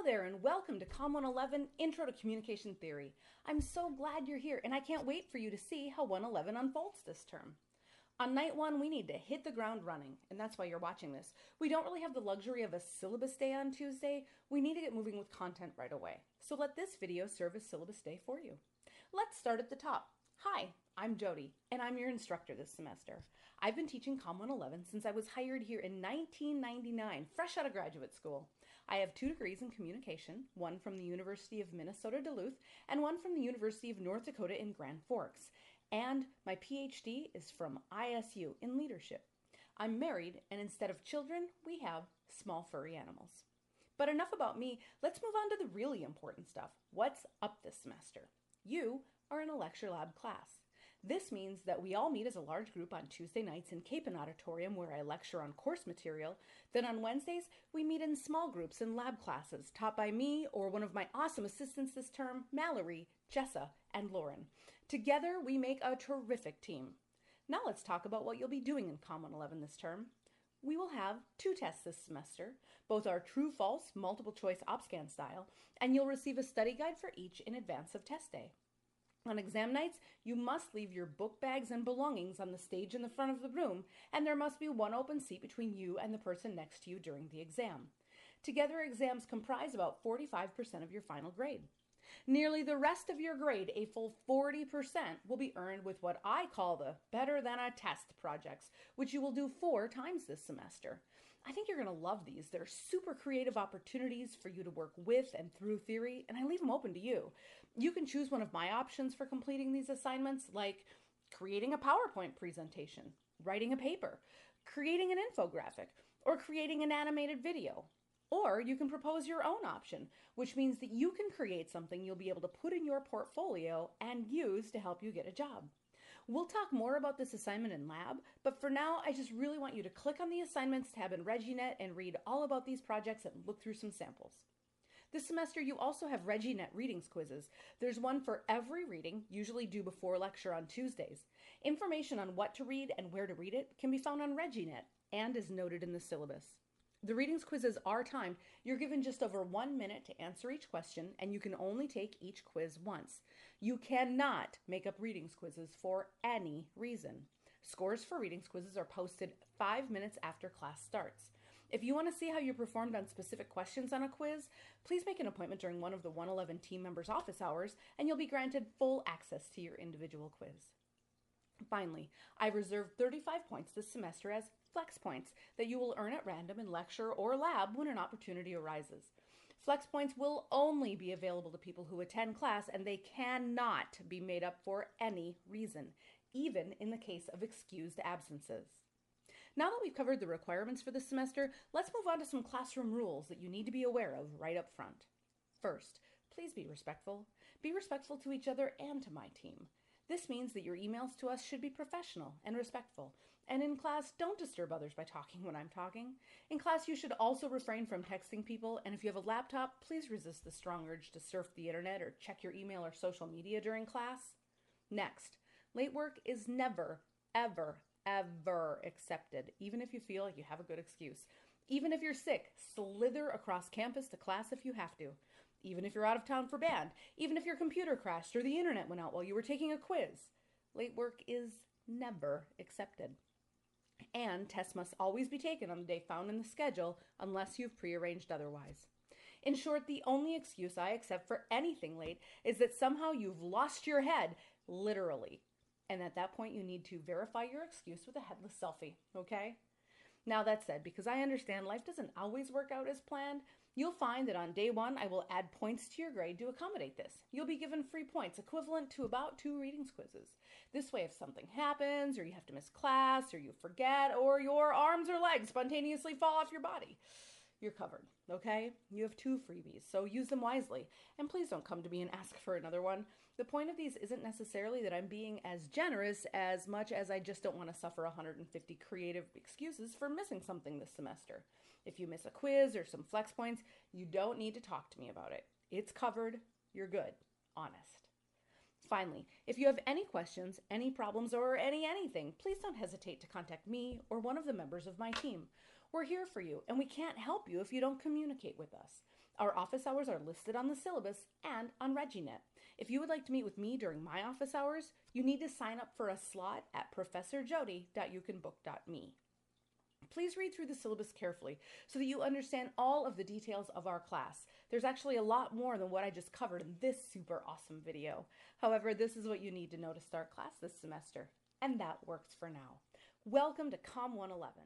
Hello there and welcome to Com 111 Intro to Communication Theory. I'm so glad you're here and I can't wait for you to see how 111 unfolds this term. On night one, we need to hit the ground running, and that's why you're watching this. We don't really have the luxury of a syllabus day on Tuesday. We need to get moving with content right away. So let this video serve as syllabus day for you. Let's start at the top. Hi, I'm Jody, and I'm your instructor this semester. I've been teaching Com 111 since I was hired here in 1999, fresh out of graduate school. I have 2 degrees in communication, one from the University of Minnesota Duluth, and one from the University of North Dakota in Grand Forks. And my PhD is from ISU in leadership. I'm married, and instead of children, we have small furry animals. But enough about me, let's move on to the really important stuff. What's up this semester? You are in a lecture lab class. This means that we all meet as a large group on Tuesday nights in Capon Auditorium where I lecture on course material. Then on Wednesdays, we meet in small groups in lab classes taught by me or one of my awesome assistants this term, Mallory, Jessa, and Lauren. Together, we make a terrific team. Now let's talk about what you'll be doing in Com 111 this term. We will have 2 tests this semester. Both are true-false, multiple-choice OpScan style, and you'll receive a study guide for each in advance of test day. On exam nights, you must leave your book bags and belongings on the stage in the front of the room, and there must be one open seat between you and the person next to you during the exam. Together, exams comprise about 45% of your final grade. Nearly the rest of your grade, a full 40%, will be earned with what I call the Better Than a Test projects, which you will do 4 times this semester. I think you're going to love these. They're super creative opportunities for you to work with and through theory, and I leave them open to you. You can choose one of my options for completing these assignments, like creating a PowerPoint presentation, writing a paper, creating an infographic, or creating an animated video. Or you can propose your own option, which means that you can create something you'll be able to put in your portfolio and use to help you get a job. We'll talk more about this assignment in lab, but for now, I just really want you to click on the assignments tab in ReggieNet and read all about these projects and look through some samples. This semester, you also have ReggieNet readings quizzes. There's one for every reading, usually due before lecture on Tuesdays. Information on what to read and where to read it can be found on ReggieNet and is noted in the syllabus. The readings quizzes are timed. You're given just over 1 minute to answer each question, and you can only take each quiz once. You cannot make up readings quizzes for any reason. Scores for readings quizzes are posted 5 minutes after class starts. If you want to see how you performed on specific questions on a quiz, please make an appointment during one of the 111 team members' office hours, and you'll be granted full access to your individual quiz. Finally, I've reserved 35 points this semester as flex points that you will earn at random in lecture or lab when an opportunity arises. Flex points will only be available to people who attend class, and they cannot be made up for any reason, even in the case of excused absences. Now that we've covered the requirements for this semester, let's move on to some classroom rules that you need to be aware of right up front. First, please be respectful. Be respectful to each other and to my team. This means that your emails to us should be professional and respectful. And in class, don't disturb others by talking when I'm talking. In class, you should also refrain from texting people, and if you have a laptop, please resist the strong urge to surf the internet or check your email or social media during class. Next, late work is never, ever, ever accepted, even if you feel like you have a good excuse. Even if you're sick, slither across campus to class if you have to. Even if you're out of town for band, even if your computer crashed or the internet went out while you were taking a quiz. Late work is never accepted. And tests must always be taken on the day found in the schedule unless you've prearranged otherwise. In short, the only excuse I accept for anything late is that somehow you've lost your head, literally. And at that point, you need to verify your excuse with a headless selfie, okay? Now that said, because I understand life doesn't always work out as planned, you'll find that on day 1, I will add points to your grade to accommodate this. You'll be given free points equivalent to about 2 readings quizzes. This way, if something happens, or you have to miss class, or you forget, or your arms or legs spontaneously fall off your body, you're covered, okay? You have 2 freebies, so use them wisely. And please don't come to me and ask for another one. The point of these isn't necessarily that I'm being as generous as much as I just don't want to suffer 150 creative excuses for missing something this semester. If you miss a quiz or some flex points, you don't need to talk to me about it. It's covered. You're good. Honest. Finally, if you have any questions, any problems, or anything, please don't hesitate to contact me or one of the members of my team. We're here for you, and we can't help you if you don't communicate with us. Our office hours are listed on the syllabus and on ReggieNet. If you would like to meet with me during my office hours, you need to sign up for a slot at professorjody.youcanbook.me. Please read through the syllabus carefully so that you understand all of the details of our class. There's actually a lot more than what I just covered in this super awesome video. However, this is what you need to know to start class this semester, and that works for now. Welcome to COM 111.